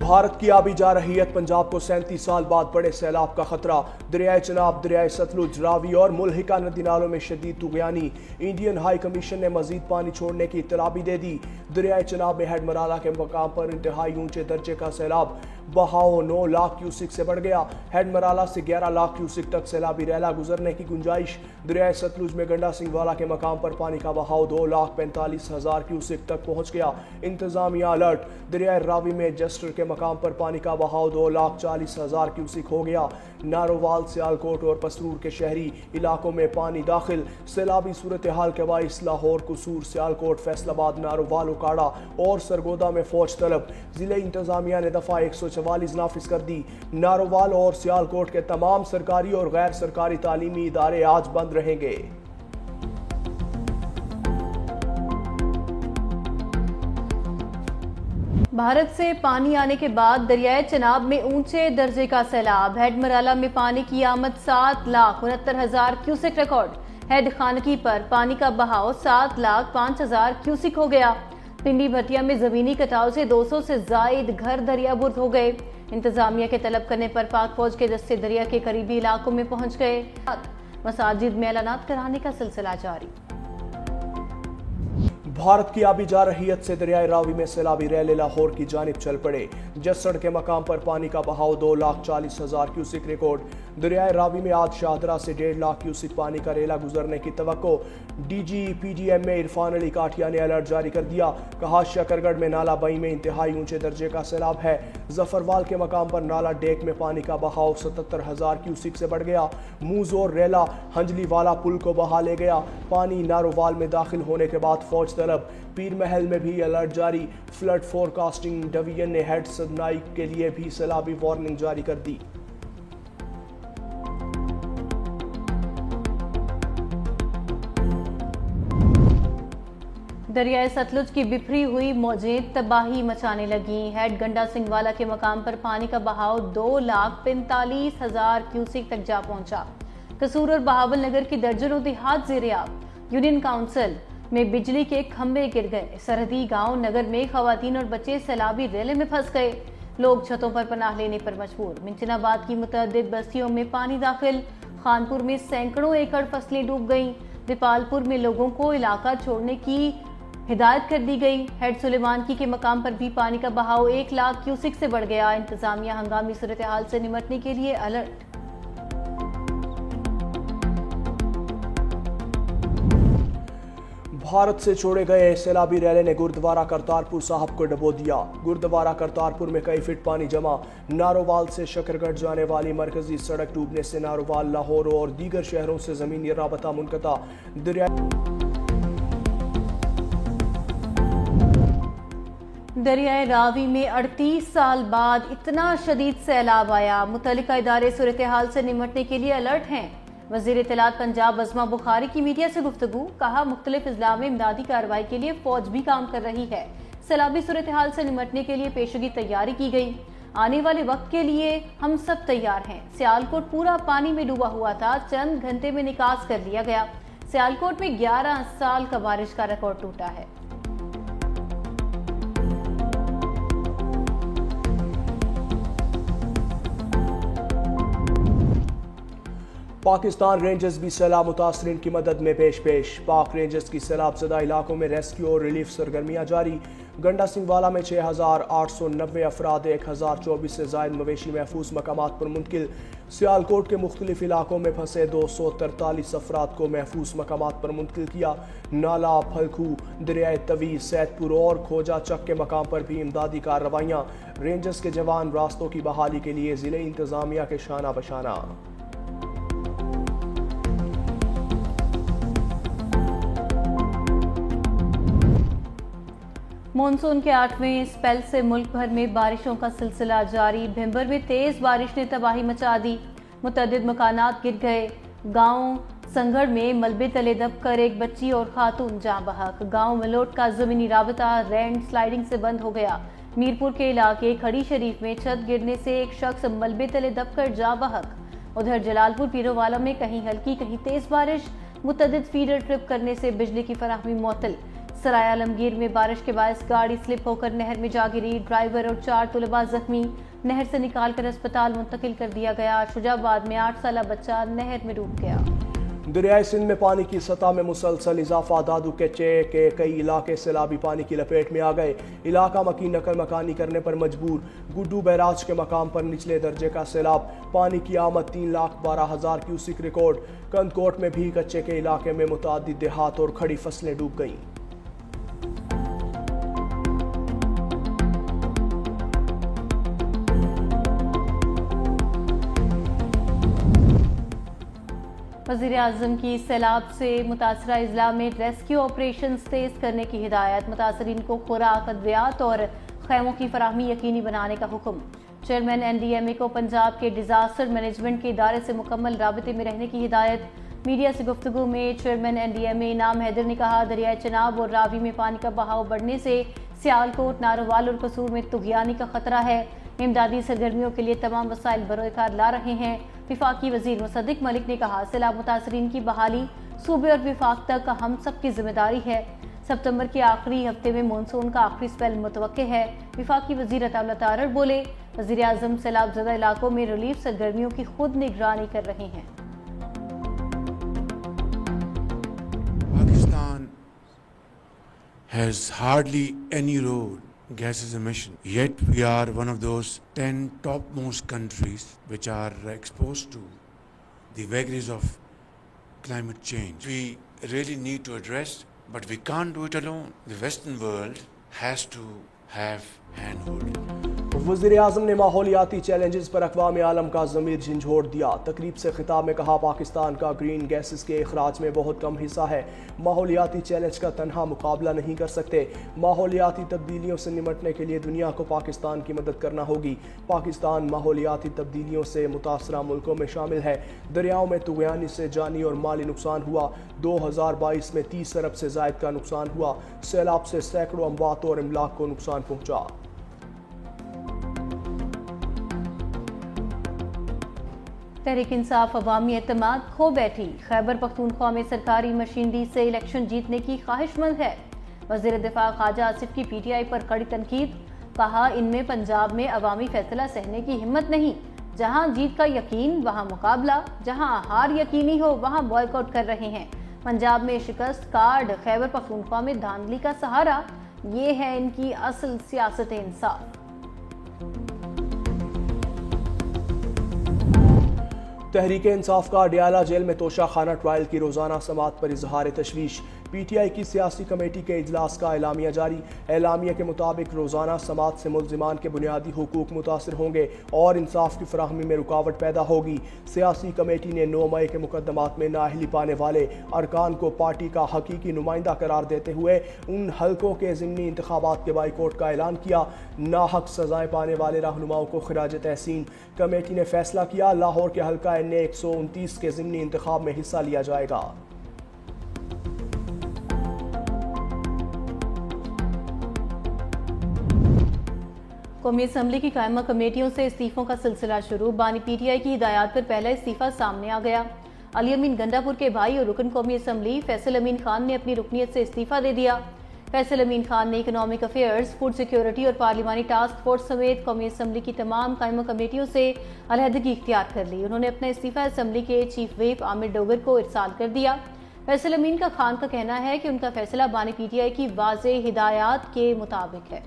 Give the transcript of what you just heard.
भारत की आबी जारहियत पंजाब को 37 साल बाद बड़े सैलाब का खतरा। दरियाए चनाब, दरियाए सतलुज, रावी और मुल्हिका नदी नालों में शदीद तुगयानी। इंडियन हाई कमीशन ने मजीद पानी छोड़ने की इत्तला भी दे दी। दरियाए चनाब में हेड मराला के मकाम पर इंतहाई ऊंचे दर्जे का सैलाब, बहाव 9 लाख क्यूसिक से बढ़ गया। हेड मराला से 11 लाख क्यूसिक तक सैलाबी रैला गुजरने की गुंजाइश। दरियाए सतलुज में गंडा सिंह वाला के मकाम पर पानी का बहाव 2,45,000 क्यूसिक तक पहुंच गया। इंतजामिया अलर्ट। दरियाए रावी में जस्टर के मकाम पर पानी का बहाव 2,40,000 क्यूसिक हो गया। नारोवाल, सियालकोट और पसरूर के शहरी इलाकों में पानी दाखिल। सैलाबी सूरत हाल के बाइस लाहौर, कसूर, सियालकोट, फैसलाबाद, नारोवाल, उकाड़ा और सरगोदा में फौज तलब। जिले इंतजामिया ने दफा 144 नाफिज कर दी। नारोवाल और सियालकोट के तमाम सरकारी और गैर सरकारी तालीमी इदारे आज बंद रहेंगे। भारत से पानी आने के बाद दरियाए चनाब में ऊंचे दर्जे का सैलाब। हेड मराला में पानी की आमद 7,69,000 क्यूसेक रिकॉर्ड। हेड खानकी पर पानी का बहाव 7,05,000 क्यूसिक हो गया। पिंडी भटिया में जमीनी कटाव से 200 से जायद घर दरियाबुर्द हो गए। इंतजामिया के तलब करने पर पाक फौज के दस्ते दरिया के करीबी इलाकों में पहुंच गए। मसाजिद में ऐलानात कराने का सिलसिला जारी। भारत की आबी जारहियत से दरियाए रावी में सैलाबी रैले लाहौर की जानिब चल पड़े। जसड़ के मकाम पर पानी का बहाव 2,40,000 क्यूसिक रिकॉर्ड। दरियाए रावी में आज शाहदरा से 1.5 लाख क्यूसिक पानी का रेला गुजरने की तवक्को। DGPDM में इरफान अली काठिया ने अलर्ट जारी कर दिया। कहा शकरगढ़ में नाला बई में इंतहाई ऊंचे दर्जे का सैलाब है। जफरवाल के मकाम पर नाला डेक में पानी का बहाव 77,000 क्यूसिक से बढ़ गया। मूजोर रेला हंजली वाला पुल को बहा ले गया। पानी नारोवाल में दाखिल होने के बाद फौज तलब। पीर महल में भी अलर्ट जारी। फ्लड फोरकास्टिंग डिवीजन ने हेड सदनाई के लिए भी सैलाबी वार्निंग जारी कर दी। दरियाए सतलुज की बिखरी हुई मौजें तबाही मचाने लगी। हेड गंडा सिंह वाला के मकाम पर पानी का बहाव 2,45,000 क्यूसिक तक जा पहुंचा। कसूर और बहावल नगर की दर्जनों देहात ज़ेर-ए-आब। यूनियन काउंसिल में बिजली के खंभे गिर गए। सरहदी गांव नगर में खवातीन और बच्चे सैलाबी रेले में फंस गए। लोग छतों पर पनाह लेने पर मजबूर। मिंचनाबाद की मुतअद्दिद बस्तियों में पानी दाखिल। खानपुर में सैकड़ों एकड़ फसलें डूब गईं। दीपालपुर में लोगों को इलाका छोड़ने की हिदायत कर दी गई। हेड सुलेमानकी के मकाम पर भी पानी का बहाव 1 लाख क्यूसिक से बढ़ गया। इंतजामिया हंगामी सूरत हाल से निपटने के लिए अलर्ट। भारत से छोड़े गए सैलाबी रैले ने गुरुद्वारा करतारपुर साहब को डबो दिया। गुरुद्वारा करतारपुर में कई फीट पानी जमा। नारोवाल से शकरगढ़ जाने वाली मरकजी सड़क डूबने से नारोवाल, लाहौर और दीगर शहरों से जमीनी राबता मुनक़ता। दरियाए रावी में 38 साल बाद इतना शदीद सैलाब आया। मुतल्लिका इदारे सूरत हाल से निपटने के लिए अलर्ट हैं। वज़ीर इत्तलात पंजाब अज़मा बुखारी की मीडिया से गुफ्तगू। कहा, मुख्तलिफ अज़ला में इमदादी कार्रवाई के लिए फौज भी काम कर रही है। सैलाबी सूरत हाल से निपटने के लिए पेशगी तैयारी की गई। आने वाले वक्त के लिए हम सब तैयार हैं। सियालकोट पूरा पानी में डूबा हुआ था, चंद घंटे में निकास कर लिया गया। सियालकोट में 11 साल का बारिश का रिकॉर्ड टूटा है। पाकिस्तान रेंजर्स भी सैलाब मुतासरीन की मदद में पेश। पाक रेंजर्स की सैलाब ज़दा इलाकों में रेस्क्यू और रिलीफ सरगर्मियाँ जारी। गंडा सिंह वाला में 6,890 अफराद, 1,024 से जायद मवेशी महफूज मकामात पर मुंतकिल। सियालकोट के मुख्तलिफ इलाकों में फंसे 243 अफराद को महफूज मकामात पर मुंतकिल किया। नाला, फलखू, दरियाए तवी, सैदपुर और खोजा चक के मकाम पर भी इमदादी कार्रवाइयाँ। रेंजर्स के जवान रास्तों की बहाली के लिए ज़िले इंतजामिया के शाना बशाना। मॉनसून के 8वें स्पेल से मुल्क भर में बारिशों का सिलसिला जारी। भिंबर में तेज बारिश ने तबाही मचा दी। मुतअद्दिद मकानात गिर गए। गांव संगड़ में मलबे तले दबकर एक बच्ची और खातून जाँ बहक। गांव मलोट का जमीनी राबता लैंड स्लाइडिंग से बंद हो गया। मीरपुर के इलाके खड़ी शरीफ में छत गिरने से एक शख्स मलबे तले दबकर जाँ बहक। उधर जलालपुर पीरोवाला में कहीं हल्की कहीं तेज बारिश। मुतअद्दिद फीडर ट्रिप करने से बिजली की फराहमी मुअत्तल। सराय आलमगीर में बारिश के बायस गाड़ी स्लिप होकर नहर में जा गिरी। ड्राइवर और 4 तलबा जख्मी, नहर से निकालकर अस्पताल मुंतकिल कर दिया गया। शुजाबाद में 8 साला बच्चा नहर में डूब गया। दरियाई सिंध में पानी की सतह में मुसलसल इजाफा। दादू के कई इलाके सैलाबी पानी की लपेट में आ गए। इलाका मकीन नकल मकानी करने पर मजबूर। गुड्डू बैराज के मकाम पर निचले दर्जे का सैलाब। पानी की आमद 3,12,000 क्यूसिक रिकॉर्ड। कंदकोट में भी कच्चे के इलाके में मुतादिद देहात और खड़ी फसलें डूब गईं। वज़ीर-ए-आज़म की सैलाब से मुतासरा अजला में रेस्क्यू ऑपरेशन तेज करने की हिदायत। मुतासरीन को खुराक, अद्वियात और खैमों की फराहमी यकीनी बनाने का हुक्म। चेयरमैन NDMA को पंजाब के डिजास्टर मैनेजमेंट के इदारे से मुकम्मल राबते में रहने की हिदायत। मीडिया से गुफ्तगू में चेयरमैन NDMA इनाम हैदर ने कहा, दरियाए चनाब और रावी में पानी का बहाव बढ़ने से सियालकोट, नारोवाल और कसूर में तुगयानी का खतरा है। इमदादी सरगर्मियों के लिए तमाम वसाइल बरोकार ला रहे हैं। विफाकी वजीर मुसद्दिक मलिक ने कहा, सैलाब मुतासरीन की बहाली सूबे और विफाक तक हम सब की जिम्मेदारी है। सितंबर के आखिरी हफ्ते में मानसून का आखिरी स्पेल मुतवक्के है। विफाकी वजीर अताउल्ला तारर बोले, वज़ीर-ए-आज़म सैलाब ज़दा इलाकों में रिलीफ सरगर्मियों की खुद निगरानी कर रहे हैं। Pakistan has hardly any road gases emission, yet we are one of those 10 topmost countries which are exposed to the vagaries of climate change. We really need to address, but we can't do it alone. The Western world has to have handhold. वज़ीर-ए-आज़म ने माहौलियाती challenges पर अक़वाम आलम का ज़मीर झंझोड़ दिया। तकरीब से खिताब में कहा, पाकिस्तान का ग्रीन गैसेस के अखराज में बहुत कम हिस्सा है। माहौलियाती चैलेंज का तनहा मुकाबला नहीं कर सकते। माहौलियाती तब्दीलियों से निमटने के लिए दुनिया को पाकिस्तान की मदद करना होगी। पाकिस्तान माहौलियाती तब्दीलियों से मुतासरा मुल्कों में शामिल है। दरियाओं में तुगयानी से जानी और माली नुकसान हुआ। 2022 में 30 अरब से ज़ायद का नुकसान हुआ। सैलाब से सैकड़ों अमवात और इमलाक को नुकसान पहुँचा। तहरीक इंसाफ अवामी एतमाद खो बैठी। खैबर पख्तूनख्वा में सरकारी मशीनरी से इलेक्शन जीतने की ख्वाहिशमंद है। वज़ीर दिफा ख्वाजा आसिफ की PTI पर कड़ी तनकीद। कहा, इनमें पंजाब में अवामी फैसला सहने की हिम्मत नहीं। जहां जीत का यकीन वहां मुकाबला, जहां हार यकीनी हो वहां बॉयकॉट कर रहे हैं। पंजाब में शिकस्त कार्ड, खैबर पख्तूनख्वा में धांधली का सहारा, ये है इनकी असल सियासत इंसाफ। तहरीक इंसाफ का डियाला जेल में तोशा खाना ट्रायल की रोजाना समात पर इजहार तशवीश। PTI की सियासी कमेटी के इजलास का एलामिया जारी। एलामिया के मुताबिक रोजाना समात से मुल्जिमान के बुनियादी हुकूक मुतासर होंगे और इंसाफ की फराहमी में रुकावट पैदा होगी। सियासी कमेटी ने 9 मई के मुकदमात में नाअहली पाने वाले अरकान को पार्टी का हकीकी नुमाइंदा करार देते हुए उन हल्कों के ज़िमनी इंतखाबात के बाइकॉट का ऐलान किया। नाहक सजाएं पाने वाले रहनुमाओं को खिराज तहसीन। कमेटी ने फैसला किया, लाहौर के हल्का NA 129 के ज़िमनी इंतखाब में हिस्सा लिया जाएगा। कौमी असम्बली की कायमा कमेटियों से इस्तीफों का सिलसिला शुरू। बानी PTI की हिदायत पर पहला इस्तीफा सामने आ गया। अली अमीन गंडापुर के भाई और रुकन कौमी असम्बली फैसल अमीन खान ने अपनी रुकनीत से इस्तीफा दे दिया। फैसल अमीन खान ने इकोनॉमिक अफेयर्स, फूड सिक्योरिटी और पार्लिमानी टास्क फोर्स समेत कौमी असम्बली की तमाम कायमा कमेटियों से अलहदगी इख्तियार कर ली। उन्होंने अपना इस्तीफा असम्बली के चीफ व्हिप आमिर डोगर को इरसाल कर दिया। फैसल अमीन का खान का कहना है कि उनका फैसला बानी PTI की वाज़ेह हिदायत के मुताबिक है।